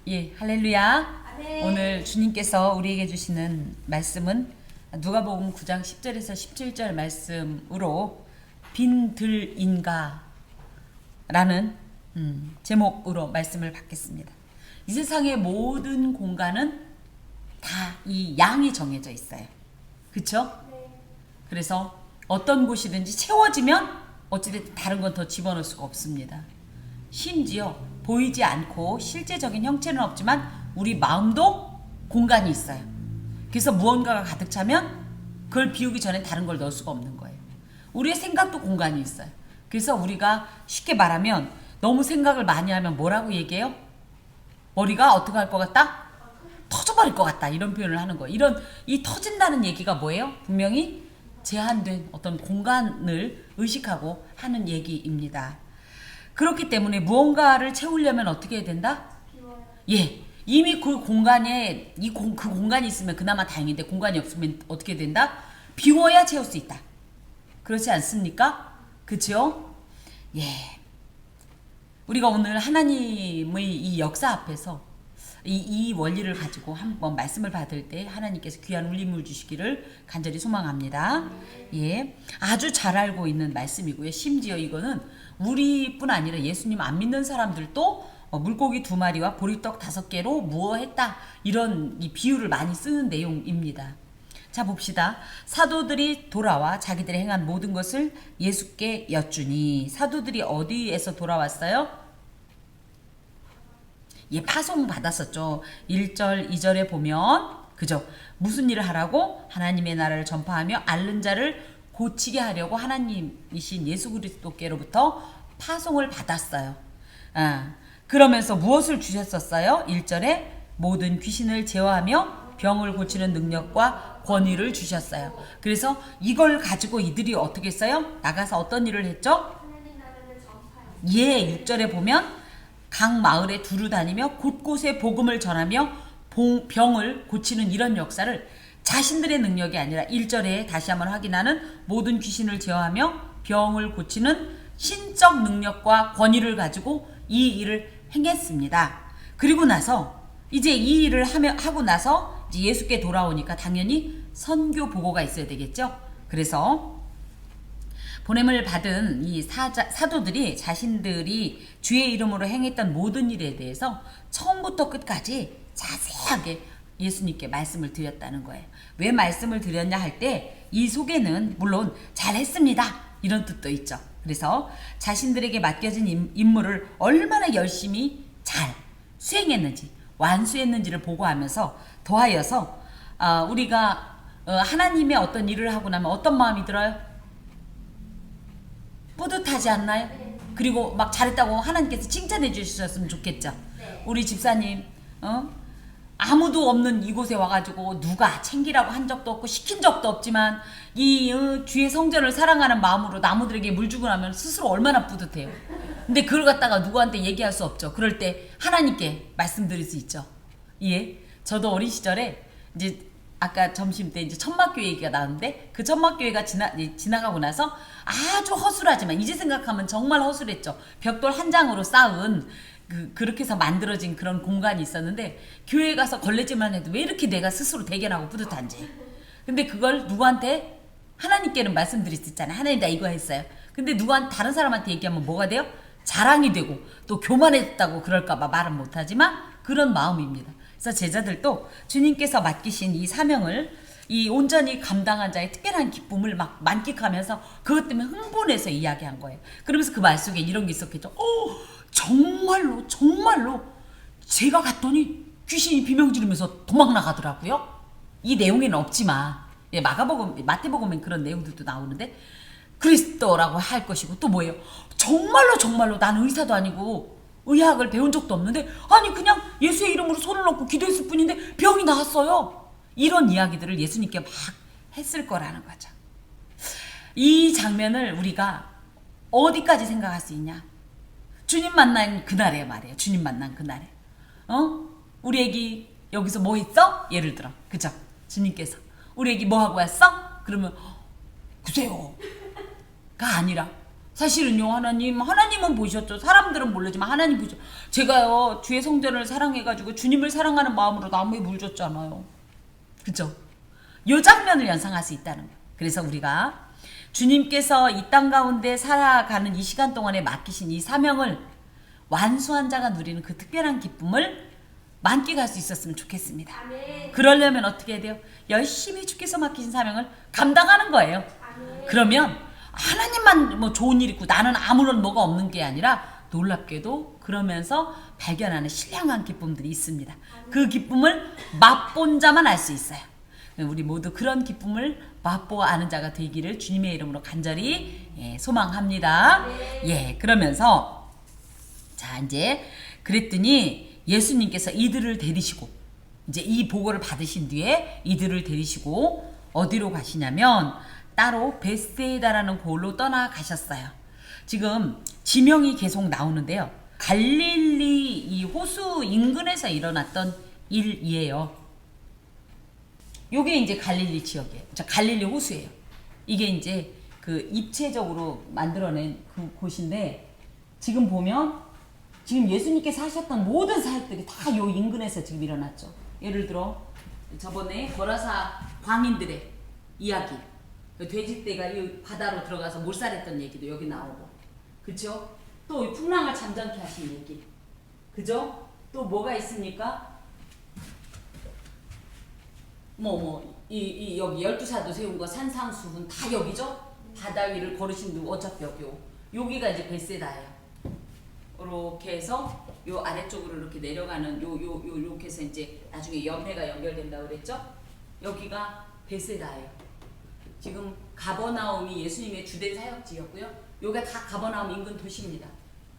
예, 할렐루야. 아멘. 오늘 주님께서 우리에게 주시는 말씀은 누가복음 9장 10절에서 17절 말씀으로 빈들인가라는 제목으로 말씀을 받겠습니다. 이 세상의 모든 공간은 다 이 양이 정해져 있어요. 그쵸? 네. 그래서 어떤 곳이든지 채워지면 어찌됐든 다른 건 더 집어넣을 수가 없습니다. 심지어 보이지 않고 실제적인 형체는 없지만 우리 마음도 공간이 있어요. 그래서 무언가가 가득 차면 그걸 비우기 전에 다른 걸 넣을 수가 없는 거예요. 우리의 생각도 공간이 있어요. 그래서 우리가 쉽게 말하면 너무 생각을 많이 하면 뭐라고 얘기해요? 머리가 어떻게 할 것 같다? 터져버릴 것 같다. 이런 표현을 하는 거예요. 이 터진다는 얘기가 뭐예요? 분명히 제한된 어떤 공간을 의식하고 하는 얘기입니다. 그렇기 때문에 무언가를 채우려면 어떻게 해야 된다? 비워요. 예. 이미 그 공간에 그 공간이 있으면 그나마 다행인데 공간이 없으면 어떻게 된다? 비워야 채울 수 있다. 그렇지 않습니까? 그렇죠? 예. 우리가 오늘 하나님의 이 역사 앞에서 이 원리를 가지고 한번 말씀을 받을 때 하나님께서 귀한 울림을 주시기를 간절히 소망합니다. 예, 아주 잘 알고 있는 말씀이고요. 심지어 이거는 우리뿐 아니라 예수님 안 믿는 사람들도 물고기 2마리와 보리떡 5개로 무어했다. 이런 이 비유를 많이 쓰는 내용입니다. 자, 봅시다. 사도들이 돌아와 자기들이 행한 모든 것을 예수께 여쭈니, 사도들이 어디에서 돌아왔어요? 예, 파송 받았었죠. 1절, 2절에 보면 그죠? 무슨 일을 하라고? 하나님의 나라를 전파하며 앓는 자를 고치게 하려고 하나님이신 예수 그리스도께로부터 파송을 받았어요. 그러면서 무엇을 주셨었어요? 1절에 모든 귀신을 제어하며 병을 고치는 능력과 권위를 주셨어요. 그래서 이걸 가지고 이들이 어떻게 했어요? 나가서 어떤 일을 했죠? 하나님 나라를 전파요. 예, 6절에 보면 각 마을에 두루 다니며 곳곳에 복음을 전하며 병을 고치는 이런 역사를 자신들의 능력이 아니라 1절에 다시 한번 확인하는 모든 귀신을 제어하며 병을 고치는 신적 능력과 권위를 가지고 이 일을 행했습니다. 그리고 나서 이제 이 일을 하고 나서 이제 예수께 돌아오니까 당연히 선교 보고가 있어야 되겠죠. 그래서 보냄을 받은 이 사도들이 자신들이 주의 이름으로 행했던 모든 일에 대해서 처음부터 끝까지 자세하게 예수님께 말씀을 드렸다는 거예요. 왜 말씀을 드렸냐 할 때 이 속에는 물론 잘했습니다 이런 뜻도 있죠. 그래서 자신들에게 맡겨진 임무를 얼마나 열심히 잘 수행했는지 완수했는지를 보고하면서 더하여서 우리가 하나님의 어떤 일을 하고 나면 어떤 마음이 들어요? 뿌듯하지 않나요? 네. 그리고 막 잘했다고 하나님께서 칭찬해 주셨으면 좋겠죠. 네. 우리 집사님 아무도 없는 이곳에 와가지고 누가 챙기라고 한 적도 없고 시킨 적도 없지만 이 주의 성전을 사랑하는 마음으로 나무들에게 물 주고 나면 스스로 얼마나 뿌듯해요. 근데 그걸 갖다가 누구한테 얘기할 수 없죠. 그럴 때 하나님께 말씀드릴 수 있죠. 예, 저도 어린 시절에 이제 아까 점심 때 이제 천막교회 얘기가 나왔는데 그 천막교회가 지나가고 나서 아주 허술하지만 이제 생각하면 정말 허술했죠. 벽돌 한 장으로 쌓은 그렇게 해서 만들어진 그런 공간이 있었는데 교회에 가서 걸레질만 해도 왜 이렇게 내가 스스로 대견하고 뿌듯한지. 근데 그걸 누구한테? 하나님께는 말씀드릴 수 있잖아요. 하나님 나 이거 했어요. 근데 누구한테 다른 사람한테 얘기하면 뭐가 돼요? 자랑이 되고 또 교만했다고 그럴까봐 말은 못하지만 그런 마음입니다. 그래서 제자들도 주님께서 맡기신 이 사명을 이 온전히 감당한 자의 특별한 기쁨을 막 만끽하면서 그것 때문에 흥분해서 이야기한 거예요. 그러면서 그 말 속에 이런 게 있었겠죠. 정말로 제가 갔더니 귀신이 비명 지르면서 도망 나가더라고요. 이 내용에는 없지만 예, 마태복음엔 그런 내용들도 나오는데 그리스도라고 할 것이고 또 뭐예요? 정말로 난 의사도 아니고 의학을 배운 적도 없는데 아니 그냥 예수의 이름으로 손을 넣고 기도했을 뿐인데 병이 나았어요. 이런 이야기들을 예수님께 막 했을 거라는 거죠. 이 장면을 우리가 어디까지 생각할 수 있냐? 주님 만난 그날에 말이에요. 주님 만난 그날에. 우리 애기 여기서 뭐 했어? 예를 들어. 그죠? 주님께서 우리 애기 뭐 하고 왔어? 그러면 글쎄요. 가 아니라 사실은요, 하나님은 보셨죠. 사람들은 모르지만 하나님 보죠. 제가요, 주의 성전을 사랑해가지고 주님을 사랑하는 마음으로 나무에 물 줬잖아요. 그죠? 요 장면을 연상할 수 있다는 거예요. 그래서 우리가 주님께서 이 땅 가운데 살아가는 이 시간 동안에 맡기신 이 사명을 완수한 자가 누리는 그 특별한 기쁨을 만끽할 수 있었으면 좋겠습니다. 아멘. 그러려면 어떻게 해야 돼요? 열심히 주께서 맡기신 사명을 감당하는 거예요. 아멘. 그러면 하나님만 뭐 좋은 일 있고 나는 아무런 뭐가 없는 게 아니라 놀랍게도 그러면서 발견하는 신령한 기쁨들이 있습니다. 그 기쁨을 맛본 자만 알 수 있어요. 우리 모두 그런 기쁨을 맛보아 아는 자가 되기를 주님의 이름으로 간절히 소망합니다. 예, 그러면서 자 이제 그랬더니 예수님께서 이들을 데리시고 이제 이 보고를 받으신 뒤에 이들을 데리시고 어디로 가시냐면 따로 베세다라는 곳으로 떠나가셨어요. 지금 지명이 계속 나오는데요. 갈릴리 이 호수 인근에서 일어났던 일이에요. 요게 이제 갈릴리 지역이에요. 갈릴리 호수예요. 이게 이제 그 입체적으로 만들어낸 그 곳인데 지금 보면 지금 예수님께서 하셨던 모든 사역들이 다 요 인근에서 지금 일어났죠. 예를 들어 저번에 거라사 광인들의 이야기, 돼지떼가 이 바다로 들어가서 몰살했던 얘기도 여기 나오고, 그쵸? 또 풍랑을 잠잠케 하신 얘기, 그죠? 또 뭐가 있습니까? 여기 12사도 세운 거 산상수훈 다 여기죠? 바다 위를 걸으신 분 어차피 여기가 이제 베세다예요. 이렇게 해서 요 아래쪽으로 이렇게 내려가는 요렇게 해서 이제 나중에 연회가 연결된다고 그랬죠? 여기가 베세다예요. 지금 가버나움이 예수님의 주된 사역지였고요. 요게 다 가버나움 인근 도시입니다.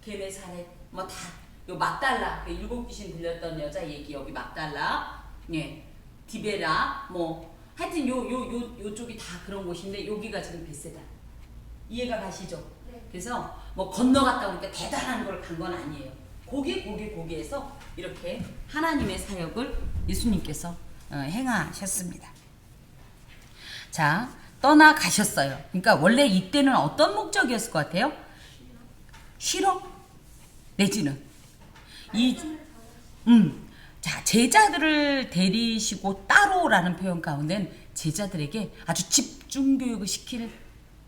게네사렛 뭐 다 요 막달라 그 7 귀신 들렸던 여자 얘기 여기 막달라, 예, 디베라 뭐 하여튼 요쪽이 다 그런 곳인데 여기가 지금 베세다. 이해가 가시죠? 네. 그래서 뭐 건너갔다 오니까 대단한 걸 간 건 아니에요. 거기에서 이렇게 하나님의 사역을 예수님께서 행하셨습니다. 자, 떠나가셨어요. 그러니까 원래 이때는 어떤 목적이었을 것 같아요? 쉬러? 내지는 자, 제자들을 데리시고 따로라는 표현 가운데는 제자들에게 아주 집중 교육을 시킬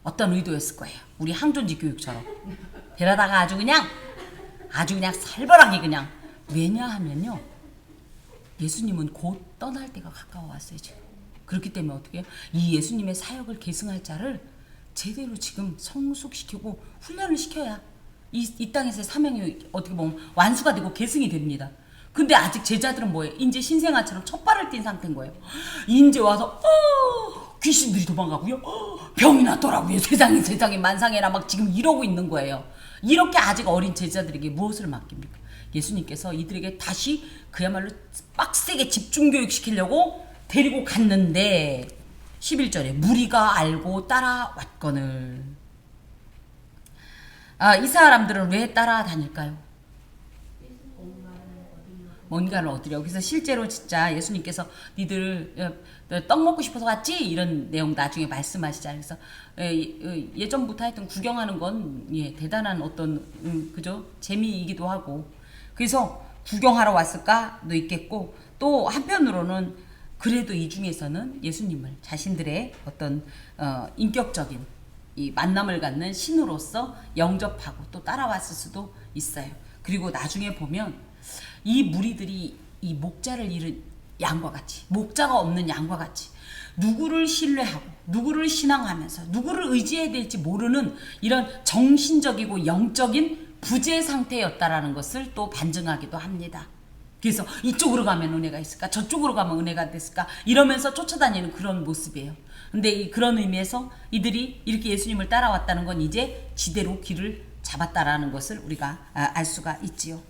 어떤 의도였을 거예요. 우리 항존지 교육처럼 데려다가 아주 그냥 살벌하게 그냥. 왜냐하면요, 예수님은 곧 떠날 때가 가까워 왔어요. 지금. 그렇기 때문에 어떻게 해요? 이 예수님의 사역을 계승할 자를 제대로 지금 성숙시키고 훈련을 시켜야 이 땅에서의 사명이 어떻게 보면 완수가 되고 계승이 됩니다. 근데 아직 제자들은 뭐예요? 이제 신생아처럼 첫 발을 띈 상태인 거예요. 이제 와서 귀신들이 도망가고요, 병이 났더라고요. 세상에 만상에나 막 지금 이러고 있는 거예요. 이렇게 아직 어린 제자들에게 무엇을 맡깁니까? 예수님께서 이들에게 다시 그야말로 빡세게 집중교육 시키려고 데리고 갔는데 11절에 무리가 알고 따라왔거늘. 이 사람들은 왜 따라다닐까요? 뭔가를 얻으려고. 그래서 실제로 진짜 예수님께서 니들 떡 먹고 싶어서 왔지? 이런 내용 나중에 말씀하시잖아요. 그래서 예전부터 하여튼 구경하는 건 대단한 어떤 그죠? 재미이기도 하고, 그래서 구경하러 왔을까도 있겠고, 또 한편으로는 그래도 이 중에서는 예수님을 자신들의 어떤 인격적인 이 만남을 갖는 신으로서 영접하고 또 따라왔을 수도 있어요. 그리고 나중에 보면 이 무리들이 이 목자를 잃은 양과 같이, 목자가 없는 양과 같이 누구를 신뢰하고 누구를 신앙하면서 누구를 의지해야 될지 모르는 이런 정신적이고 영적인 부재 상태였다라는 것을 또 반증하기도 합니다. 그래서 이쪽으로 가면 은혜가 있을까, 저쪽으로 가면 은혜가 됐을까 이러면서 쫓아다니는 그런 모습이에요. 근데 그런 의미에서 이들이 이렇게 예수님을 따라왔다는 건 이제 지대로 길을 잡았다라는 것을 우리가 알 수가 있지요.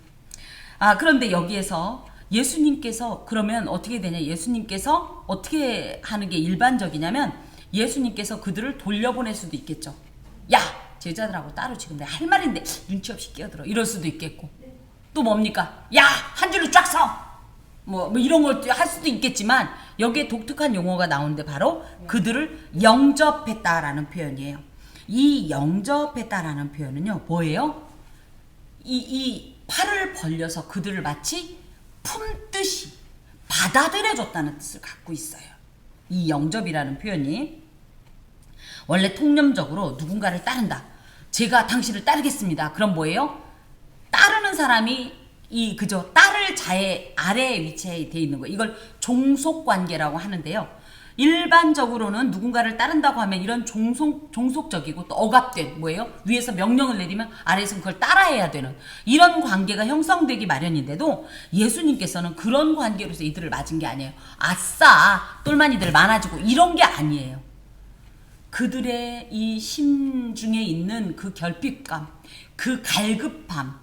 그런데 여기에서 예수님께서 그러면 어떻게 되냐, 예수님께서 어떻게 하는 게 일반적이냐면 예수님께서 그들을 돌려보낼 수도 있겠죠. 야, 제자들하고 따로 지금 내가 할 말인데 눈치 없이 끼어들어, 이럴 수도 있겠고, 또 뭡니까, 야, 한 줄로 쫙 서, 뭐 이런 걸 할 수도 있겠지만 여기에 독특한 용어가 나오는데 바로 그들을 영접했다라는 표현이에요. 이 영접했다라는 표현은요, 뭐예요? 이 팔을 벌려서 그들을 마치 품듯이 받아들여줬다는 뜻을 갖고 있어요. 이 영접이라는 표현이 원래 통념적으로 누군가를 따른다. 제가 당신을 따르겠습니다. 그럼 뭐예요? 따르는 사람이 그저 따를 자의 아래에 위치해 있는 거예요. 이걸 종속관계라고 하는데요. 일반적으로는 누군가를 따른다고 하면 이런 종속적이고 또 억압된 뭐예요? 위에서 명령을 내리면 아래에서는 그걸 따라해야 되는 이런 관계가 형성되기 마련인데도 예수님께서는 그런 관계로서 이들을 맞은 게 아니에요. 아싸 똘마니들 많아지고 이런 게 아니에요. 그들의 이 심중에 있는 그 결핍감, 그 갈급함,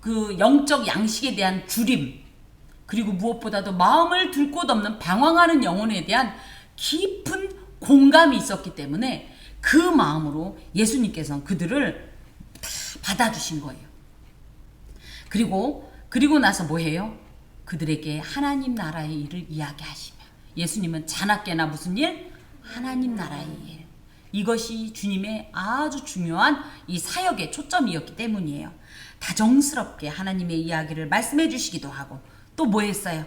그 영적 양식에 대한 주림, 그리고 무엇보다도 마음을 둘 곳 없는 방황하는 영혼에 대한 깊은 공감이 있었기 때문에 그 마음으로 예수님께서는 그들을 다 받아주신 거예요. 그리고 나서 뭐 해요? 그들에게 하나님 나라의 일을 이야기하시며, 예수님은 자나깨나 무슨 일? 하나님 나라의 일. 이것이 주님의 아주 중요한 이 사역의 초점이었기 때문이에요. 다정스럽게 하나님의 이야기를 말씀해 주시기도 하고, 또 뭐 했어요?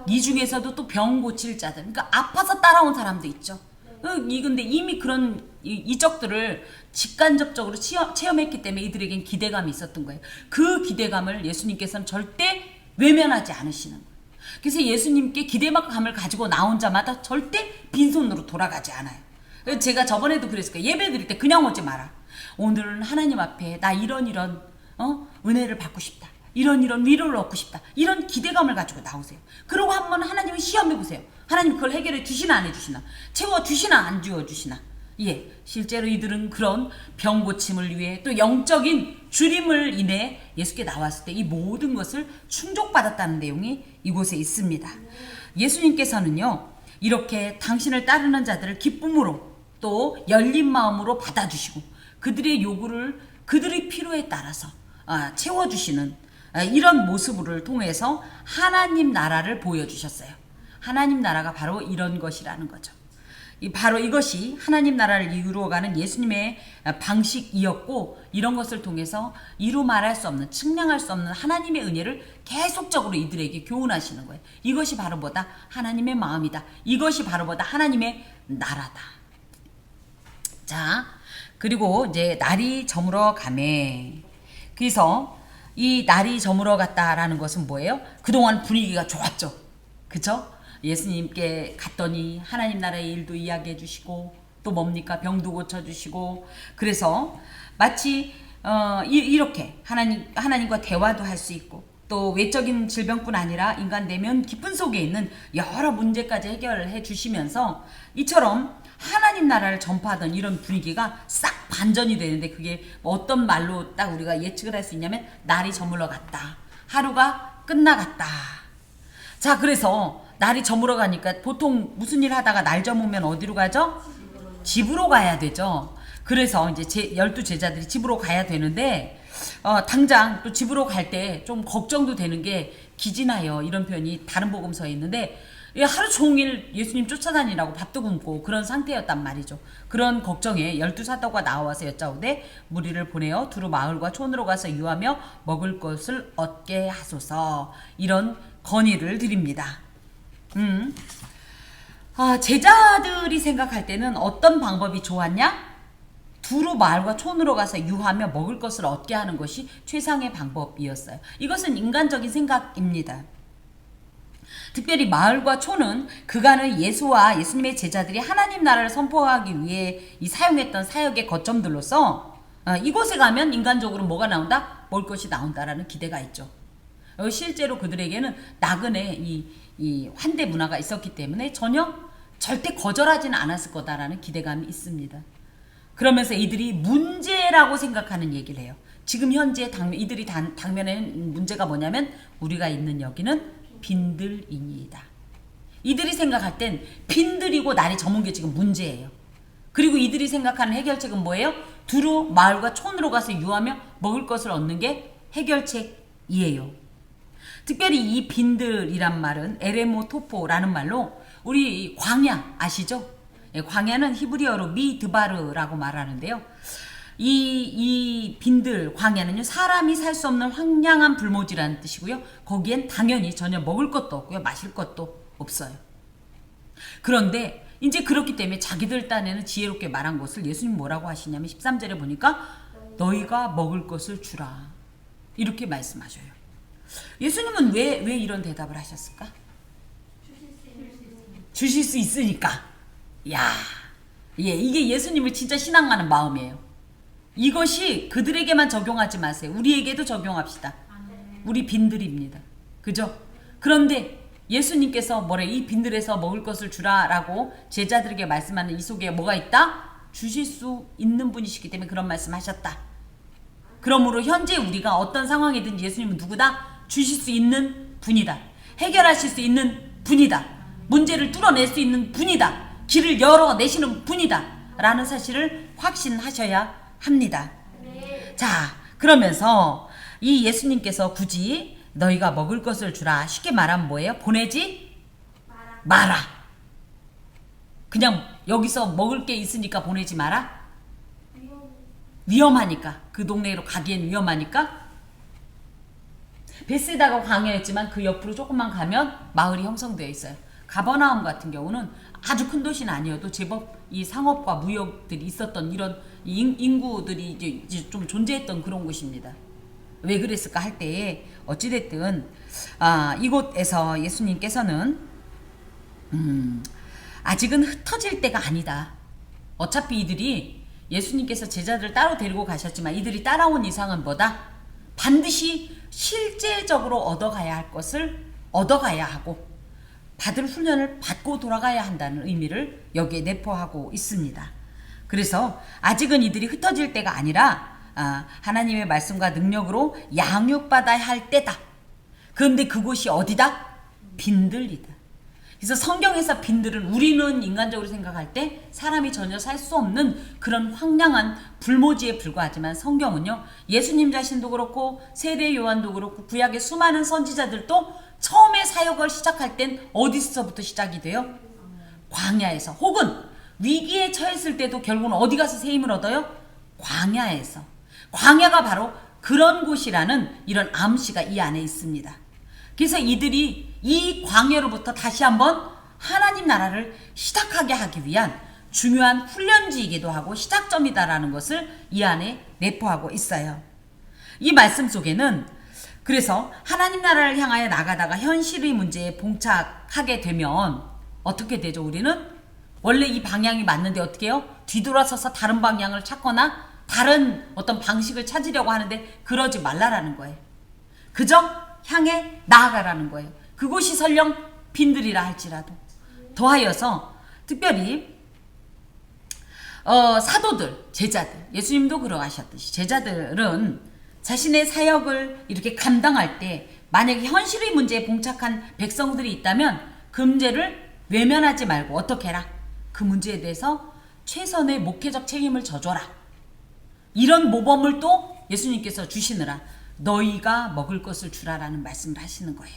이 중에서도 또 병 고칠 자들, 그러니까 아파서 따라온 사람도 있죠. 근데 이미 그런 이적들을 직간접적으로 체험했기 때문에 이들에겐 기대감이 있었던 거예요. 그 기대감을 예수님께서는 절대 외면하지 않으시는 거예요. 그래서 예수님께 기대감을 가지고 나온 자마다 절대 빈손으로 돌아가지 않아요. 제가 저번에도 그랬을 거예요. 예배 드릴 때 그냥 오지 마라. 오늘은 하나님 앞에 나 이런 은혜를 받고 싶다. 이런 위로를 얻고 싶다. 이런 기대감을 가지고 나오세요. 그러고 한번 하나님을 시험해 보세요. 하나님 그걸 해결해 주시나 안 해주시나, 채워 주시나 안 채워 주시나. 예, 실제로 이들은 그런 병 고침을 위해 또 영적인 주림을 인해 예수께 나왔을 때 이 모든 것을 충족받았다는 내용이 이곳에 있습니다. 예수님께서는요, 이렇게 당신을 따르는 자들을 기쁨으로 또 열린 마음으로 받아주시고 그들의 요구를 그들의 필요에 따라서 채워주시는 이런 모습을 통해서 하나님 나라를 보여주셨어요. 하나님 나라가 바로 이런 것이라는 거죠. 바로 이것이 하나님 나라를 이루어가는 예수님의 방식이었고, 이런 것을 통해서 이루 말할 수 없는, 측량할 수 없는 하나님의 은혜를 계속적으로 이들에게 교훈하시는 거예요. 이것이 바로 뭐다? 하나님의 마음이다. 이것이 바로 뭐다? 하나님의 나라다. 자, 그리고 이제 날이 저물어 가매. 그래서 이 날이 저물어 갔다라는 것은 뭐예요? 그동안 분위기가 좋았죠. 그쵸? 예수님께 갔더니 하나님 나라의 일도 이야기해 주시고, 또 뭡니까? 병도 고쳐주시고, 그래서 마치 이렇게 하나님과 대화도 할 수 있고, 또 외적인 질병뿐 아니라 인간 내면 깊은 속에 있는 여러 문제까지 해결해 주시면서 이처럼 하나님 나라를 전파하던 이런 분위기가 싹 반전이 되는데, 그게 어떤 말로 딱 우리가 예측을 할 수 있냐면 날이 저물어 갔다. 하루가 끝나갔다. 자, 그래서 날이 저물어 가니까 보통 무슨 일 하다가 날 저무면 어디로 가죠? 집으로 가야 되죠. 그래서 이제 12제자들이 집으로 가야 되는데 당장 또 집으로 갈 때 좀 걱정도 되는 게 기진하여, 이런 표현이 다른 복음서에 있는데 하루 종일 예수님 쫓아다니라고 밥도 굶고 그런 상태였단 말이죠. 그런 걱정에 12사도가 나와서 여짜오되 무리를 보내어 두루 마을과 촌으로 가서 유하며 먹을 것을 얻게 하소서, 이런 건의를 드립니다. 제자들이 생각할 때는 어떤 방법이 좋았냐? 두루 마을과 촌으로 가서 유하며 먹을 것을 얻게 하는 것이 최상의 방법이었어요. 이것은 인간적인 생각입니다. 특별히 마을과 촌은 그간의 예수와 예수님의 제자들이 하나님 나라를 선포하기 위해 사용했던 사역의 거점들로서 이곳에 가면 인간적으로 뭐가 나온다? 먹을 것이 나온다라는 기대가 있죠. 실제로 그들에게는 나그네 이 환대 문화가 있었기 때문에 절대 거절하지는 않았을 거다라는 기대감이 있습니다. 그러면서 이들이 문제라고 생각하는 얘기를 해요. 지금 현재 이들이 당면에는 문제가 뭐냐면 우리가 있는 여기는 빈들이니이다. 이들이 생각할 땐 빈들이고 날이 저문 게 지금 문제예요. 그리고 이들이 생각하는 해결책은 뭐예요? 두루 마을과 촌으로 가서 유하며 먹을 것을 얻는 게 해결책이에요. 특별히 이 빈들이란 말은 에레모토포라는 말로 우리 광야 아시죠? 예, 광야는 히브리어로 미드바르라고 말하는데요. 이 빈들 광야는요 사람이 살 수 없는 황량한 불모지라는 뜻이고요. 거기엔 당연히 전혀 먹을 것도 없고요, 마실 것도 없어요. 그런데 이제 그렇기 때문에 자기들 딴에는 지혜롭게 말한 것을 예수님 뭐라고 하시냐면 13절에 보니까 너희가 먹을 것을 주라 이렇게 말씀하셔요. 예수님은 왜 이런 대답을 하셨을까? 주실 수 있으니까. 야, 예, 이게 예수님을 진짜 신앙하는 마음이에요. 이것이 그들에게만 적용하지 마세요. 우리에게도 적용합시다. 우리 빈들입니다. 그죠? 그런데 예수님께서 뭐래? 이 빈들에서 먹을 것을 주라라고 제자들에게 말씀하는 이 속에 뭐가 있다? 주실 수 있는 분이시기 때문에 그런 말씀하셨다. 그러므로 현재 우리가 어떤 상황이든지 예수님은 누구다? 주실 수 있는 분이다. 해결하실 수 있는 분이다. 문제를 뚫어낼 수 있는 분이다. 길을 열어내시는 분이다. 라는 사실을 확신하셔야 합니다. 자, 그러면서 이 예수님께서 굳이 너희가 먹을 것을 주라. 쉽게 말하면 뭐예요? 보내지 마라. 그냥 여기서 먹을 게 있으니까 보내지 마라? 위험하니까. 그 동네로 가기엔 위험하니까. 베세다가 광야였지만 그 옆으로 조금만 가면 마을이 형성되어 있어요. 가버나움 같은 경우는 아주 큰 도시는 아니어도 제법 이 상업과 무역들이 있었던 이런 인구들이 이제 좀 존재했던 그런 곳입니다. 왜 그랬을까 할 때에 어찌됐든 이곳에서 예수님께서는 아직은 흩어질 때가 아니다. 어차피 이들이 예수님께서 제자들을 따로 데리고 가셨지만 이들이 따라온 이상은 뭐다? 반드시 실제적으로 얻어가야 할 것을 얻어가야 하고 받을 훈련을 받고 돌아가야 한다는 의미를 여기에 내포하고 있습니다. 그래서 아직은 이들이 흩어질 때가 아니라 하나님의 말씀과 능력으로 양육받아야 할 때다. 그런데 그곳이 어디다? 빈들이다. 그래서 성경에서 빈들은 우리는 인간적으로 생각할 때 사람이 전혀 살 수 없는 그런 황량한 불모지에 불과하지만 성경은요 예수님 자신도 그렇고 세례 요한도 그렇고 구약의 수많은 선지자들도 처음에 사역을 시작할 땐 어디서부터 시작이 돼요? 광야에서. 혹은 위기에 처했을 때도 결국은 어디 가서 새 힘을 얻어요? 광야에서. 광야가 바로 그런 곳이라는 이런 암시가 이 안에 있습니다. 그래서 이들이 이 광야로부터 다시 한번 하나님 나라를 시작하게 하기 위한 중요한 훈련지이기도 하고 시작점이다라는 것을 이 안에 내포하고 있어요. 이 말씀 속에는 그래서 하나님 나라를 향하여 나가다가 현실의 문제에 봉착하게 되면 어떻게 되죠? 우리는 원래 이 방향이 맞는데 어떻게 해요? 뒤돌아서서 다른 방향을 찾거나 다른 어떤 방식을 찾으려고 하는데 그러지 말라라는 거예요. 그저 향해 나아가라는 거예요. 그곳이 설령 빈들이라 할지라도. 더하여서 특별히 사도들, 제자들, 예수님도 그러하셨듯이 제자들은 자신의 사역을 이렇게 감당할 때 만약에 현실의 문제에 봉착한 백성들이 있다면 그 문제를 외면하지 말고 어떻게 해라? 그 문제에 대해서 최선의 목회적 책임을 져줘라. 이런 모범을 또 예수님께서 주시느라 너희가 먹을 것을 주라라는 말씀을 하시는 거예요.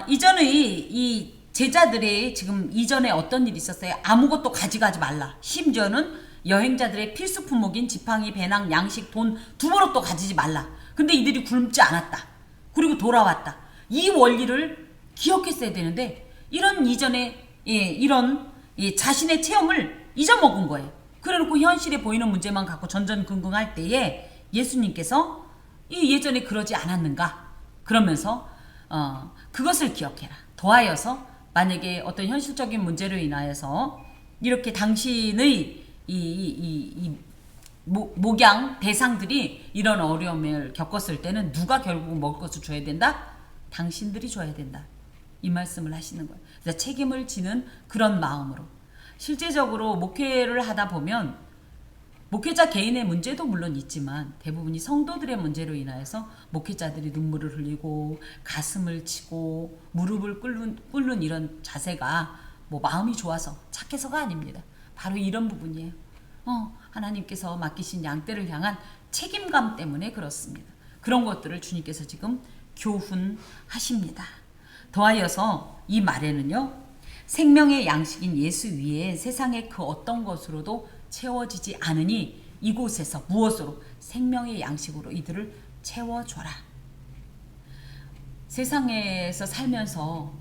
이전의 이 제자들의 지금 이전에 어떤 일이 있었어요? 아무것도 가져가지 말라. 심지어는 여행자들의 필수 품목인 지팡이, 배낭, 양식, 돈 두버럭도 가지지 말라. 근데 이들이 굶지 않았다. 그리고 돌아왔다. 이 원리를 기억했어야 되는데 이런 이전에 이런 자신의 체험을 잊어먹은 거예요. 그래놓고 현실에 보이는 문제만 갖고 전전긍긍할 때에 예수님께서 예전에 그러지 않았는가? 그러면서 그것을 기억해라. 더하여서 만약에 어떤 현실적인 문제로 인하여서 이렇게 당신의 목양 대상들이 이런 어려움을 겪었을 때는 누가 결국 먹을 것을 줘야 된다? 당신들이 줘야 된다. 이 말씀을 하시는 거예요. 그래서 책임을 지는 그런 마음으로. 실제적으로 목회를 하다 보면 목회자 개인의 문제도 물론 있지만 대부분이 성도들의 문제로 인하여서 목회자들이 눈물을 흘리고 가슴을 치고 무릎을 꿇는 이런 자세가 뭐 마음이 좋아서 착해서가 아닙니다. 바로 이런 부분이에요. 하나님께서 맡기신 양떼를 향한 책임감 때문에 그렇습니다. 그런 것들을 주님께서 지금 교훈하십니다. 더하여서 이 말에는요. 생명의 양식인 예수 위에 세상의 그 어떤 것으로도 채워지지 않으니 이곳에서 무엇으로? 생명의 양식으로 이들을 채워줘라. 세상에서 살면서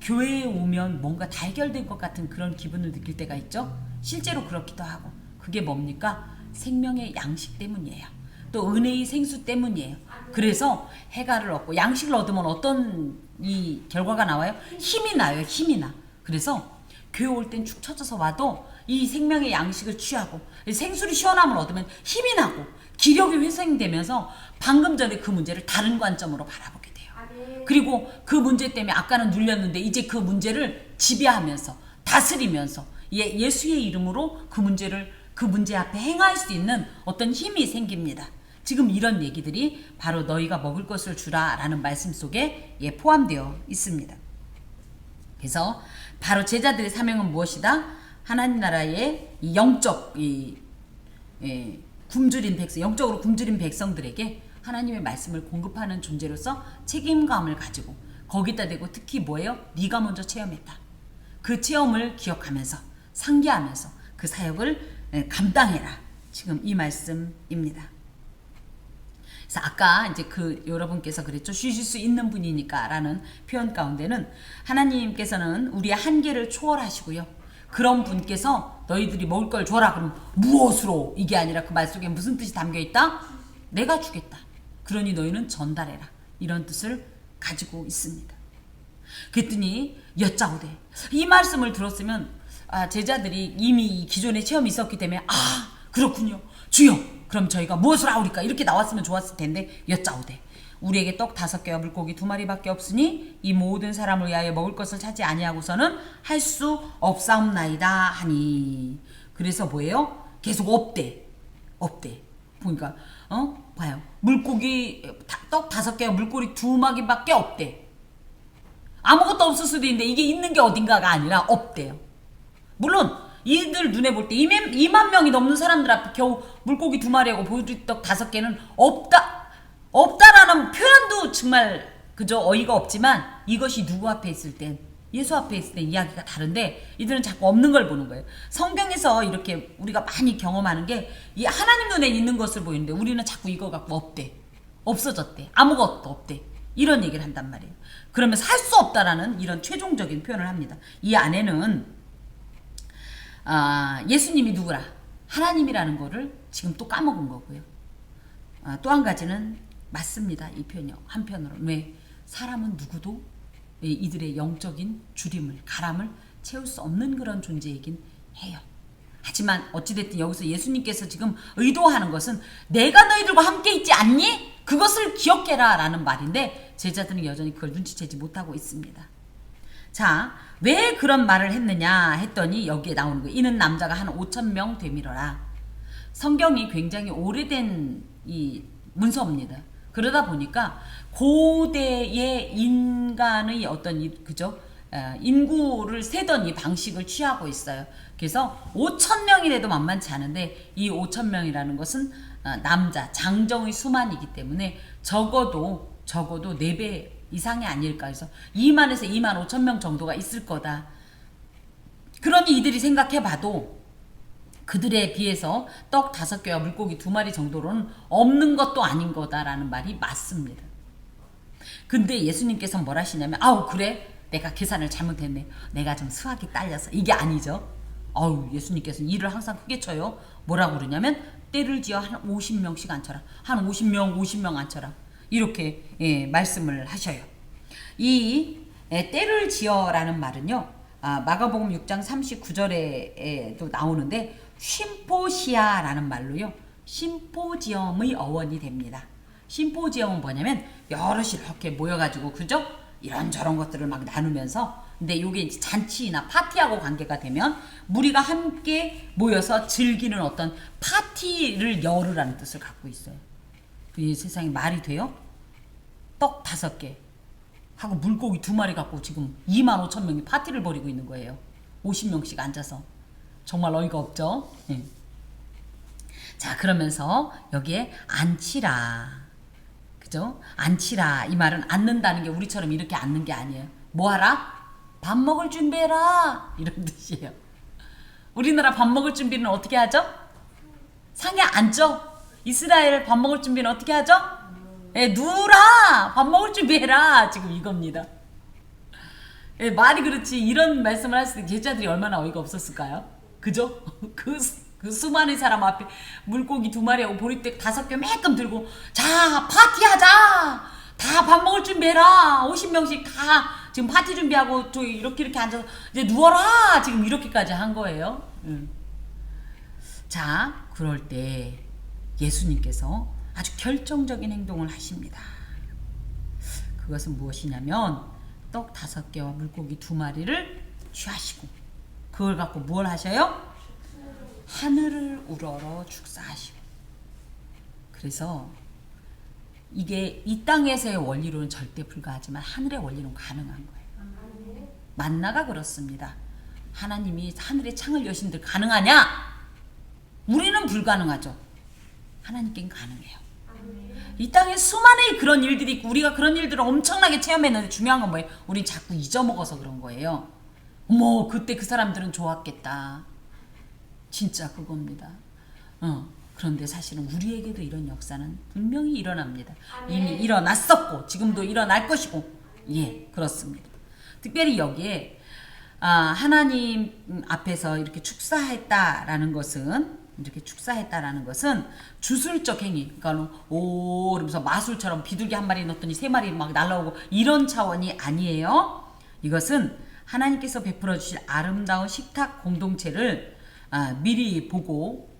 교회에 오면 뭔가 다 해결된 것 같은 그런 기분을 느낄 때가 있죠. 실제로 그렇기도 하고, 그게 뭡니까? 생명의 양식 때문이에요. 또 은혜의 생수 때문이에요. 그래서 해가를 얻고 양식을 얻으면 어떤 이 결과가 나와요? 힘이 나요. 힘이 나. 그래서 교회 올 땐 축 처져서 와도 이 생명의 양식을 취하고 생수를 시원함을 얻으면 힘이 나고 기력이 회생되면서 방금 전에 그 문제를 다른 관점으로 바라보게 돼요. 그리고 그 문제 때문에 아까는 눌렸는데 이제 그 문제를 지배하면서 다스리면서 예수의 이름으로 그 문제 앞에 행할 수 있는 어떤 힘이 생깁니다. 지금 이런 얘기들이 바로 너희가 먹을 것을 주라 라는 말씀 속에 포함되어 있습니다. 그래서 바로 제자들의 사명은 무엇이다? 하나님 나라의 이 영적 굶주린 백성, 영적으로 굶주린 백성들에게 하나님의 말씀을 공급하는 존재로서 책임감을 가지고 거기다 대고 특히 뭐예요? 네가 먼저 체험했다. 그 체험을 기억하면서 상기하면서 그 사역을 감당해라. 지금 이 말씀입니다. 그래서 아까 이제 여러분께서 그랬죠. 쉬실 수 있는 분이니까 라는 표현 가운데는 하나님께서는 우리의 한계를 초월하시고요. 그런 분께서 너희들이 먹을 걸 줘라. 그럼 무엇으로? 이게 아니라 그 말 속에 무슨 뜻이 담겨 있다? 내가 주겠다. 그러니 너희는 전달해라. 이런 뜻을 가지고 있습니다. 그랬더니 여짜오되 이 말씀을 들었으면 제자들이 이미 기존에 체험이 있었기 때문에 그렇군요. 주여 그럼 저희가 무엇을 하오리까? 이렇게 나왔으면 좋았을 텐데 여짜오되 우리에게 떡 5개와 물고기 2마리밖에 없으니 이 모든 사람을 위하여 먹을 것을 찾지 아니하고서는 할 수 없사옵나이다 하니. 그래서 뭐예요? 계속 없대. 보니까 봐요. 물고기 떡 5개와 물고기 2마리밖에 없대. 아무것도 없을 수도 있는데 이게 있는 게 어딘가가 아니라 없대요. 물론 이들 눈에 볼 때 2만 명이 넘는 사람들 앞에 겨우 물고기 2마리하고 보리떡 5개는 없다라는 표현도 정말 그저 어이가 없지만 이것이 누구 앞에 있을 땐 예수 앞에 있을 땐 이야기가 다른데 이들은 자꾸 없는 걸 보는 거예요. 성경에서 이렇게 우리가 많이 경험하는 게 이 하나님 눈에 있는 것을 보이는데 우리는 자꾸 이거 갖고 없대. 없어졌대. 아무것도 없대. 이런 얘기를 한단 말이에요. 그러면서 할 수 없다라는 이런 최종적인 표현을 합니다. 이 안에는 예수님이 누구라? 하나님이라는 거를 지금 또 까먹은 거고요. 또 한 가지는 맞습니다. 이 표현이 한편으로는. 왜? 사람은 누구도 이들의 영적인 주림을, 가람을 채울 수 없는 그런 존재이긴 해요. 하지만 어찌됐든 여기서 예수님께서 지금 의도하는 것은 내가 너희들과 함께 있지 않니? 그것을 기억해라 라는 말인데 제자들은 여전히 그걸 눈치채지 못하고 있습니다. 자, 왜 그런 말을 했느냐 했더니 여기에 나오는 거예요. 이는 남자가 한 5,000명 되밀어라. 성경이 굉장히 오래된 이 문서입니다. 그러다 보니까 고대의 인간의 어떤 인구를 세던 이 방식을 취하고 있어요. 그래서 5,000명이라도 만만치 않은데 이 5,000명이라는 것은 남자, 장정의 수만이기 때문에 적어도 4배 이상이 아닐까 해서 2만에서 2만 5천 명 정도가 있을 거다. 그러니 이들이 생각해봐도 그들에 비해서 떡 5개와 물고기 2마리 정도로는 없는 것도 아닌 거다라는 말이 맞습니다. 근데 예수님께서 뭘 하시냐면 그래? 내가 계산을 잘못했네. 내가 좀 수학이 딸려서. 이게 아니죠. 예수님께서는 일을 항상 크게 쳐요. 뭐라고 그러냐면 때를 지어 한 50명씩 앉혀라. 한 50명 앉혀라. 이렇게 말씀을 하셔요. 이 때를 지어라는 말은요. 마가복음 6장 39절에도 나오는데 심포시아라는 말로요. 심포지엄의 어원이 됩니다. 심포지엄은 뭐냐면 여럿이 이렇게 모여가지고 그죠? 이런저런 것들을 막 나누면서 근데 이게 이제 잔치나 파티하고 관계가 되면 무리가 함께 모여서 즐기는 어떤 파티를 열으라는 뜻을 갖고 있어요. 이 세상에 말이 돼요? 떡 5개 하고 물고기 2마리 갖고 지금 2만 5천 명이 파티를 벌이고 있는 거예요. 50명씩 앉아서. 정말 어이가 없죠? 네. 자, 그러면서 여기에 앉히라. 그죠? 앉히라. 이 말은 앉는다는 게 우리처럼 이렇게 앉는 게 아니에요. 뭐 하라? 밥 먹을 준비해라 이런 뜻이에요. 우리나라 밥 먹을 준비는 어떻게 하죠? 상에 앉죠. 이스라엘 밥 먹을 준비는 어떻게 하죠? 예, 누라 밥 먹을 준비해라 지금 이겁니다. 예, 말이 그렇지 이런 말씀을 했을 때 제자들이 얼마나 어이가 없었을까요? 그죠? 그 수많은 사람 앞에 물고기 2마리하고 보리떡 5개 매끔 들고 자 파티하자 다 밥 먹을 준비해라 50명씩 다 지금 파티 준비하고 저기 이렇게 앉아서 이제 누워라 지금 이렇게까지 한 거예요. 자 그럴 때 예수님께서 아주 결정적인 행동을 하십니다. 그것은 무엇이냐면 떡 5개와 물고기 2마리를 취하시고 그걸 갖고 뭘 하셔요? 하늘을 우러러 축사하시고. 그래서 이게 이 땅에서의 원리로는 절대 불가하지만 하늘의 원리로는 가능한 거예요. 만나가 그렇습니다. 하나님이 하늘의 창을 여신들 가능하냐? 우리는 불가능하죠. 하나님께는 가능해요. 이 땅에 수많은 그런 일들이 있고 우리가 그런 일들을 엄청나게 체험했는데 중요한 건 뭐예요? 우린 자꾸 잊어먹어서 그런 거예요. 어머 그때 그 사람들은 좋았겠다. 진짜 그겁니다. 그런데 사실은 우리에게도 이런 역사는 분명히 일어납니다. 이미 일어났었고 지금도 일어날 것이고 예 그렇습니다. 특별히 여기에 하나님 앞에서 이렇게 축사했다라는 것은 주술적 행위 그러니까 오 그러면서 마술처럼 비둘기 한 마리 넣었더니 3마리 막 날라오고 이런 차원이 아니에요. 이것은 하나님께서 베풀어 주실 아름다운 식탁 공동체를 미리 보고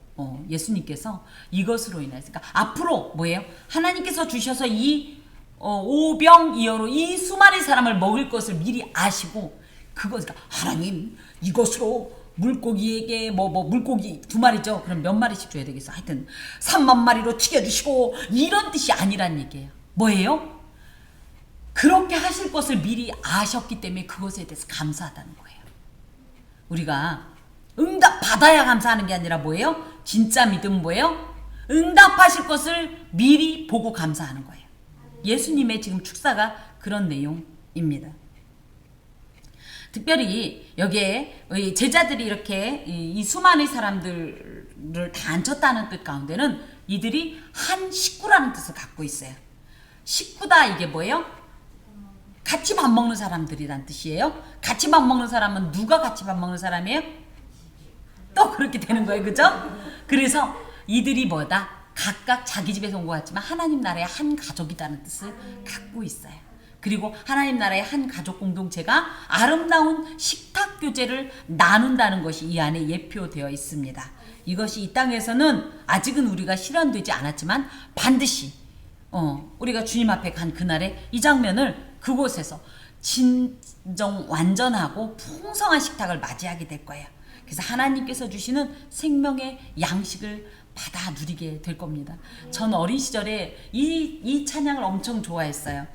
예수님께서 이것으로 인해서 그러니까 앞으로 뭐예요? 하나님께서 주셔서 이 오병이어로 이 수많은 사람을 먹을 것을 미리 아시고 그러니까 하나님 이것으로 물고기에게 물고기 2마리죠. 그럼 몇 마리씩 줘야 되겠어? 하여튼 3만 마리로 튀겨주시고 이런 뜻이 아니란 얘기예요. 뭐예요? 그렇게 하실 것을 미리 아셨기 때문에 그것에 대해서 감사하다는 거예요. 우리가 응답 받아야 감사하는 게 아니라 뭐예요? 진짜 믿음은 뭐예요? 응답하실 것을 미리 보고 감사하는 거예요. 예수님의 지금 축사가 그런 내용입니다. 특별히 여기에 제자들이 이렇게 이 수많은 사람들을 다 앉혔다는 뜻 가운데는 이들이 한 식구라는 뜻을 갖고 있어요. 식구다 이게 뭐예요? 같이 밥 먹는 사람들이란 뜻이에요. 같이 밥 먹는 사람은 누가 같이 밥 먹는 사람이에요? 또 그렇게 되는 거예요. 그죠? 그래서 이들이 뭐다? 각각 자기 집에서 온 것 같지만 하나님 나라의 한 가족이라는 뜻을 갖고 있어요. 그리고 하나님 나라의 한 가족 공동체가 아름다운 식탁 교제를 나눈다는 것이 이 안에 예표되어 있습니다. 이것이 이 땅에서는 아직은 우리가 실현되지 않았지만 반드시 우리가 주님 앞에 간 그날에 이 장면을 그곳에서 진정 완전하고 풍성한 식탁을 맞이하게 될 거예요. 그래서 하나님께서 주시는 생명의 양식을 받아 누리게 될 겁니다. 전 어린 시절에 이 찬양을 엄청 좋아했어요.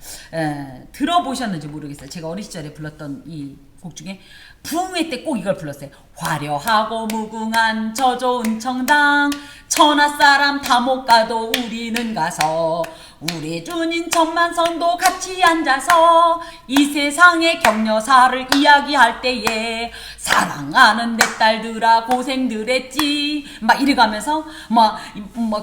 들어보셨는지 모르겠어요. 제가 어린 시절에 불렀던 이 곡 중에 부흥회 때 꼭 이걸 불렀어요. 화려하고 무궁한 저 좋은 청당 천하사람 다 못 가도 우리는 가서 우리 주님 천만선도 같이 앉아서 이 세상의 격려사를 이야기할 때에 사랑하는 내 딸들아 고생들 했지 막 이래가면서 막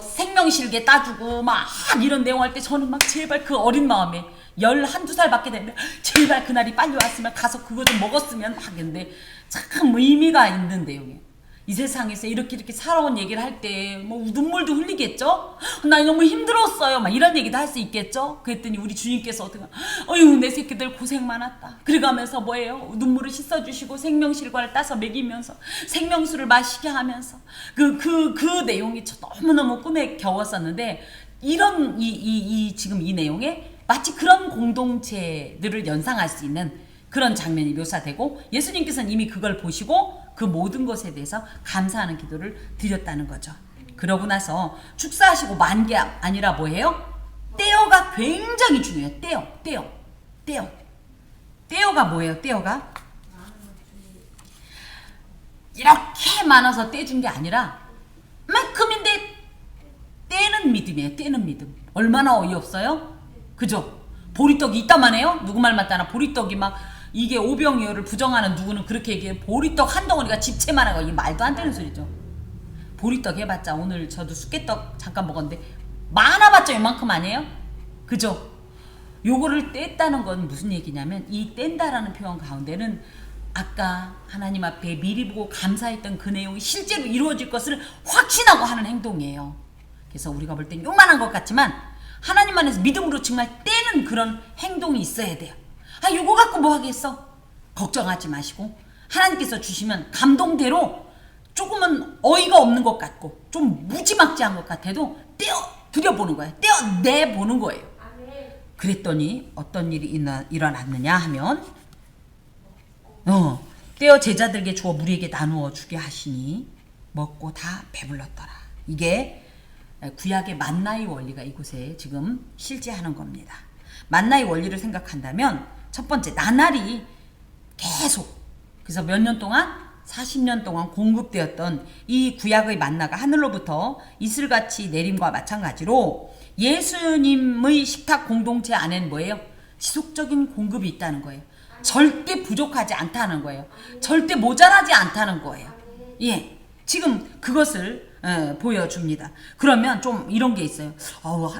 생명실계 따주고 막 이런 내용 할 때 저는 막 제발 그 어린 마음에 11~12살밖에 되면 제발 그날이 빨리 왔으면 가서 그거 좀 먹었으면 하겠는데 참 의미가 있는 내용이에요. 이 세상에서 이렇게 살아온 얘기를 할 때 뭐 눈물도 흘리겠죠? 나 너무 힘들었어요. 막 이런 얘기도 할 수 있겠죠? 그랬더니 우리 주님께서 어떻게 어휴 내 새끼들 고생 많았다. 그래가면서 뭐예요? 눈물을 씻어주시고 생명실과를 따서 먹이면서 생명수를 마시게 하면서 그 내용이 너무너무 꿈에 겨웠었는데 이런 지금 이 내용에 마치 그런 공동체들을 연상할 수 있는 그런 장면이 묘사되고 예수님께서는 이미 그걸 보시고 그 모든 것에 대해서 감사하는 기도를 드렸다는 거죠. 그러고 나서 축사하시고 만 게 아니라 뭐예요? 떼어가 굉장히 중요해요. 떼어가 뭐예요? 떼어가 이렇게 많아서 떼준 게 아니라 만큼인데 떼는 믿음이에요. 떼는 믿음. 얼마나 어이없어요? 그죠? 보리떡이 이따만 해요? 누구 말 맞다나 보리떡이 막 이게 오병이어를 부정하는 누구는 그렇게 얘기해. 보리떡 한 덩어리가 집채만 하고, 이게 말도 안 되는 소리죠. 보리떡 해봤자 오늘 저도 쑥개떡 잠깐 먹었는데 많아봤자 이만큼 아니에요? 그죠? 요거를 뗐다는 건 무슨 얘기냐면, 이 뗀다라는 표현 가운데는 아까 하나님 앞에 미리 보고 감사했던 그 내용이 실제로 이루어질 것을 확신하고 하는 행동이에요. 그래서 우리가 볼 땐 요만한 것 같지만 하나님 안에서 믿음으로 정말 떼는 그런 행동이 있어야 돼요. 아, 요거 갖고 뭐 하겠어? 걱정하지 마시고 하나님께서 주시면 감동대로 조금은 어이가 없는 것 같고 좀 무지막지한 것 같아도 떼어 들여보는 거예요. 떼어내보는 거예요. 그랬더니 어떤 일이 일어났느냐 하면 떼어 제자들에게 주어 무리에게 나누어 주게 하시니 먹고 다 배불렀더라. 이게 구약의 만나의 원리가 이곳에 지금 실제하는 겁니다. 만나의 원리를 생각한다면 첫 번째, 나날이 계속, 그래서 몇 년 동안 40년 동안 공급되었던 이 구약의 만나가 하늘로부터 이슬같이 내림과 마찬가지로 예수님의 식탁 공동체 안에는 뭐예요? 지속적인 공급이 있다는 거예요. 절대 부족하지 않다는 거예요. 절대 모자라지 않다는 거예요. 예, 지금 그것을 보여줍니다. 그러면 좀 이런 게 있어요.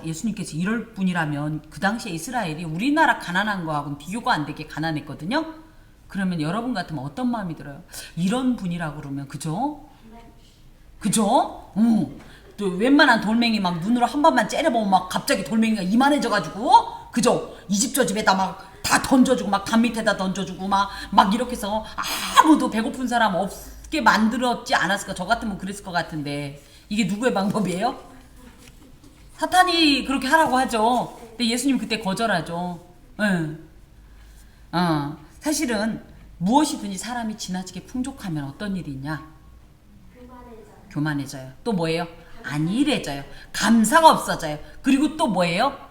예수님께서 이럴 분이라면 그 당시에 이스라엘이 우리나라 가난한 거하고는 비교가 안 되게 가난했거든요. 그러면 여러분 같으면 어떤 마음이 들어요? 이런 분이라고 그러면 그죠? 그죠? 또 웬만한 돌멩이 막 눈으로 한 번만 째려보면 막 갑자기 돌멩이가 이만해져가지고 그죠? 이 집 저 집에다 막 다 던져주고 막 담 밑에다 던져주고 막 이렇게 해서 아무도 배고픈 사람 없게 만들었지 않았을까? 저 같으면 그랬을 것 같은데 이게 누구의 방법이에요? 사탄이 그렇게 하라고 하죠. 근데 예수님 그때 거절하죠. 사실은 무엇이든지 사람이 지나치게 풍족하면 어떤 일이 있냐? 교만해져요. 또 뭐예요? 안일해져요. 감사가 없어져요. 그리고 또 뭐예요?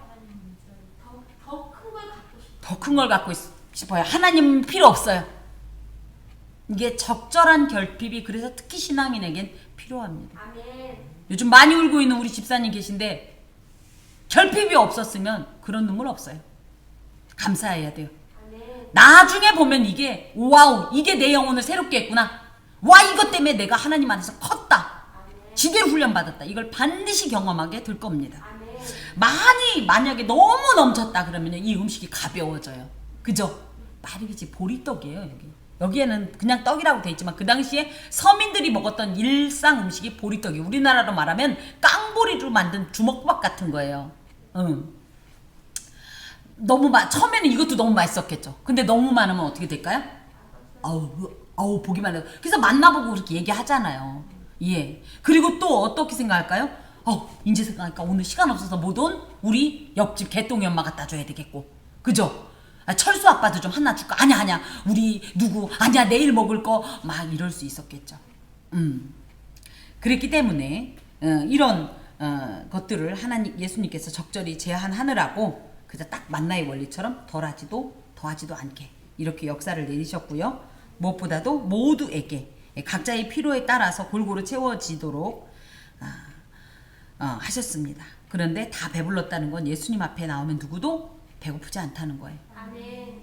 더 큰 걸 갖고 싶어요. 하나님 필요 없어요. 이게 적절한 결핍이 그래서 특히 신앙인에겐 필요합니다. 요즘 많이 울고 있는 우리 집사님 계신데 결핍이 없었으면 그런 눈물 없어요. 감사해야 돼요. 나중에 보면 이게 와우, 이게 내 영혼을 새롭게 했구나. 와, 이것 때문에 내가 하나님 안에서 컸다. 지대로 훈련받았다. 이걸 반드시 경험하게 될 겁니다. 많이 만약에 너무 넘쳤다 그러면 이 음식이 가벼워져요. 그죠? 말이지 보리떡이에요. 여기에는 그냥 떡이라고 돼 있지만 그 당시에 서민들이 먹었던 일상 음식이 보리떡이, 우리나라로 말하면 깡보리로 만든 주먹밥 같은 거예요. 너무 처음에는 이것도 너무 맛있었겠죠. 근데 너무 많으면 어떻게 될까요? 아우 보기만 해도. 그래서 만나보고 그렇게 얘기하잖아요. 예. 그리고 또 어떻게 생각할까요? 이제 생각하니까 오늘 시간 없어서 못 온 우리 옆집 개똥이 엄마 갖다 줘야 되겠고. 그죠? 철수 아빠도 좀 하나 줄까? 아니야 우리 누구 아니야 내일 먹을 거 막 이럴 수 있었겠죠. 그랬기 때문에 이런 것들을 하나님 예수님께서 적절히 제한하느라고 그저 딱 만나의 원리처럼 덜하지도 더하지도 않게 이렇게 역사를 내리셨고요. 무엇보다도 모두에게 각자의 필요에 따라서 골고루 채워지도록 하셨습니다. 그런데 다 배불렀다는 건 예수님 앞에 나오면 누구도 배고프지 않다는 거예요. 아멘.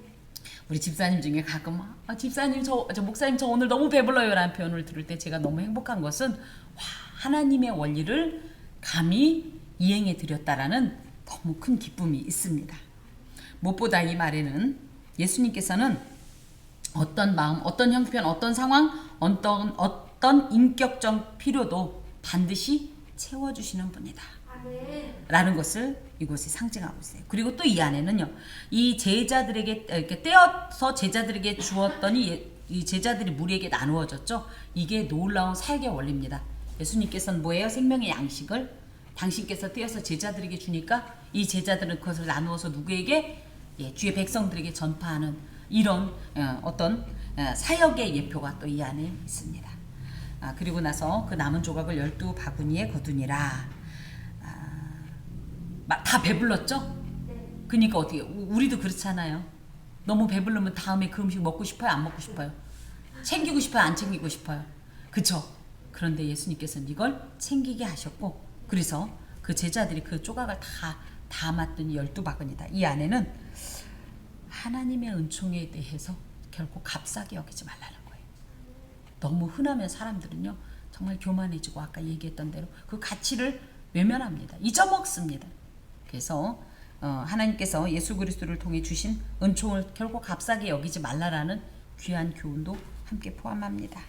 우리 집사님 중에 가끔 집사님 저 목사님 저 오늘 너무 배불러요 라는 표현을 들을 때 제가 너무 행복한 것은 하나님의 원리를 감히 이행해 드렸다라는 너무 큰 기쁨이 있습니다. 무엇보다 이 말에는 예수님께서는 어떤 마음, 어떤 형편, 어떤 상황, 어떤 인격적 필요도 반드시 채워주시는 분이다 라는 것을 이곳에 상징하고 있어요. 그리고 또 이 안에는요, 이 제자들에게 이렇게 떼어서 제자들에게 주었더니 이 제자들이 무리에게 나누어졌죠. 이게 놀라운 사역의 원리입니다. 예수님께서는 뭐예요? 생명의 양식을 당신께서 떼어서 제자들에게 주니까 이 제자들은 그것을 나누어서 누구에게? 주의 백성들에게 전파하는 이런 어떤 사역의 예표가 또 이 안에 있습니다. 그리고 나서 그 남은 조각을 12바구니에 거두니라. 다 배불렀죠? 그러니까 어떻게, 우리도 그렇잖아요. 너무 배불르면 다음에 그 음식 먹고 싶어요? 안 먹고 싶어요? 챙기고 싶어요? 안 챙기고 싶어요? 그쵸? 그런데 예수님께서는 이걸 챙기게 하셨고, 그래서 그 제자들이 그 조각을 다 담았더니 12바구니다. 이 안에는 하나님의 은총에 대해서 결코 값싸게 여기지 말라는 거예요. 너무 흔하면 사람들은요 정말 교만해지고 아까 얘기했던 대로 그 가치를 외면합니다. 잊어먹습니다. 그래서 하나님께서 예수 그리스도를 통해 주신 은총을 결코 값싸게 여기지 말라라는 귀한 교훈도 함께 포함합니다.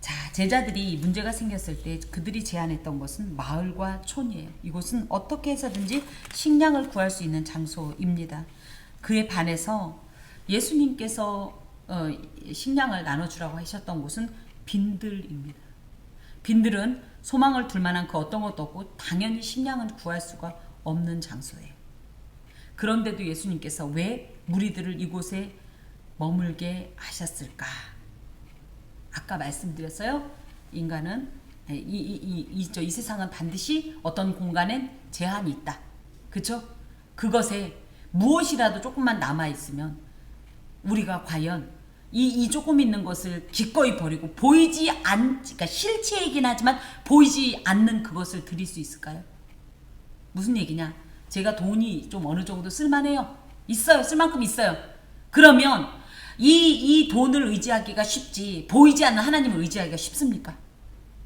자, 제자들이 문제가 생겼을 때 그들이 제안했던 것은 마을과 촌이에요. 이곳은 어떻게 해서든지 식량을 구할 수 있는 장소입니다. 그에 반해서 예수님께서 식량을 나눠주라고 하셨던 곳은 빈들입니다. 빈들은 소망을 둘 만한 그 어떤 것도 없고 당연히 식량은 구할 수가 없는 장소예요. 그런데도 예수님께서 왜 무리들을 이곳에 머물게 하셨을까? 아까 말씀드렸어요. 인간은 이 세상은 반드시 어떤 공간엔 제한이 있다. 그렇죠? 그것에 무엇이라도 조금만 남아있으면 우리가 과연 이 조금 있는 것을 기꺼이 버리고 그러니까 실체이긴 하지만 보이지 않는 그것을 드릴 수 있을까요? 무슨 얘기냐? 제가 돈이 좀 어느 정도 쓸만해요. 있어요. 쓸 만큼 있어요. 그러면 이 돈을 의지하기가 쉽지 보이지 않는 하나님을 의지하기가 쉽습니까?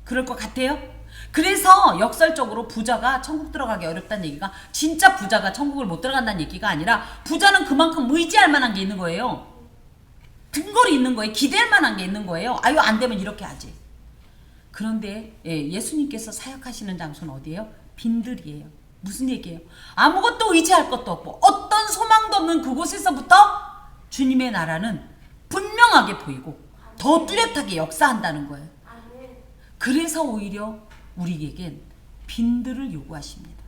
그럴 것 같아요? 그래서 역설적으로 부자가 천국 들어가기 어렵다는 얘기가 진짜 부자가 천국을 못 들어간다는 얘기가 아니라 부자는 그만큼 의지할 만한 게 있는 거예요. 등골이 있는 거예요. 기대할 만한 게 있는 거예요. 아유 안 되면 이렇게 하지. 그런데 예수님께서 사역하시는 장소는 어디예요? 빈들이에요. 무슨 얘기예요? 아무것도 의지할 것도 없고 어떤 소망도 없는 그곳에서부터 주님의 나라는 분명하게 보이고 더 뚜렷하게 역사한다는 거예요. 그래서 오히려 우리에겐 빈들을 요구하십니다.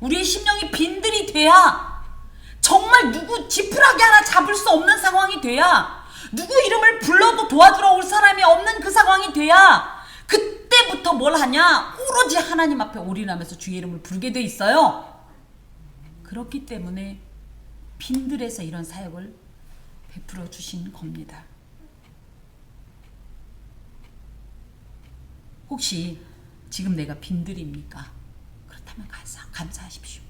우리의 심령이 빈들이 돼야 정말 누구 지푸라기 하나 잡을 수 없는 상황이 돼야 누구 이름을 불러도 도와주러 올 사람이 없는 그 상황이 돼야 그때부터 뭘 하냐? 오로지 하나님 앞에 올인하면서 주의 이름을 부르게 돼 있어요. 그렇기 때문에 빈들에서 이런 사역을 베풀어 주신 겁니다. 혹시 지금 내가 빈들입니까? 그렇다면 감사하십시오.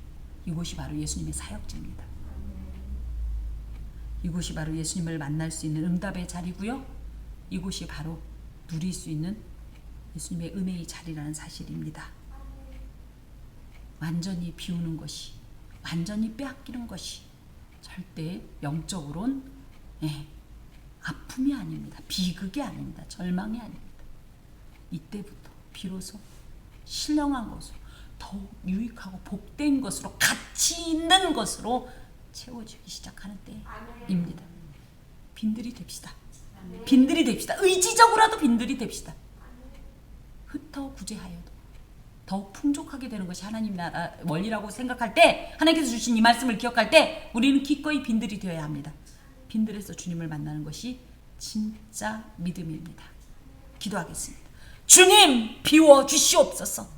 이곳이 바로 예수님의 사역지입니다. 이곳이 바로 예수님을 만날 수 있는 응답의 자리고요. 이곳이 바로 누릴 수 있는 예수님의 은혜의 자리라는 사실입니다. 완전히 비우는 것이, 완전히 빼앗기는 것이 절대 영적으론 아픔이 아닙니다. 비극이 아닙니다. 절망이 아닙니다. 이때부터 비로소 신령한 것으로 더욱 유익하고 복된 것으로 가치 있는 것으로 채워지기 시작하는 때입니다. 빈들이 됩시다. 빈들이 됩시다. 의지적으로라도 빈들이 됩시다. 흩어 구제하여도 더욱 풍족하게 되는 것이 하나님 나라 원리라고 생각할 때, 하나님께서 주신 이 말씀을 기억할 때 우리는 기꺼이 빈들이 되어야 합니다. 빈들에서 주님을 만나는 것이 진짜 믿음입니다. 기도하겠습니다. 주님 비워 주시옵소서.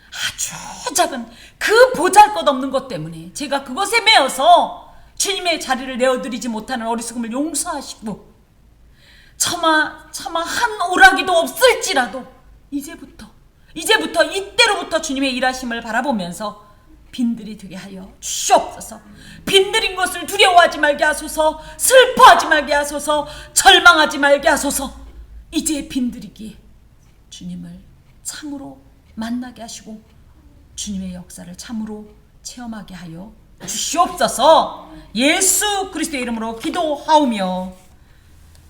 아주 작은 그 보잘것없는 것 때문에 제가 그것에 매여서 주님의 자리를 내어드리지 못하는 어리석음을 용서하시고 차마 한 오라기도 없을지라도 이제부터 이때로부터 주님의 일하심을 바라보면서 빈들이 되게 하여 주시옵소서. 빈들인 것을 두려워하지 말게 하소서. 슬퍼하지 말게 하소서. 절망하지 말게 하소서. 이제 빈들이기에 주님을 참으로 만나게 하시고 주님의 역사를 참으로 체험하게 하여 주시옵소서. 예수 그리스도의 이름으로 기도하오며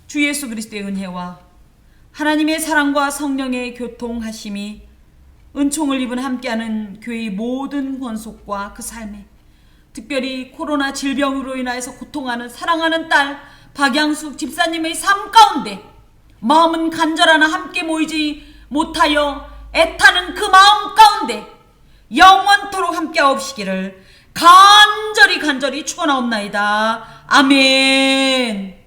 주 예수 그리스도의 은혜와 하나님의 사랑과 성령의 교통하심이 은총을 입은 함께하는 교회의 모든 권속과 그 삶에, 특별히 코로나 질병으로 인하여서 고통하는 사랑하는 딸 박양숙 집사님의 삶 가운데 마음은 간절하나 함께 모이지 못하여 애타는 그 마음 가운데 영원토록 함께하옵시기를 간절히 축원하옵나이다. 아멘.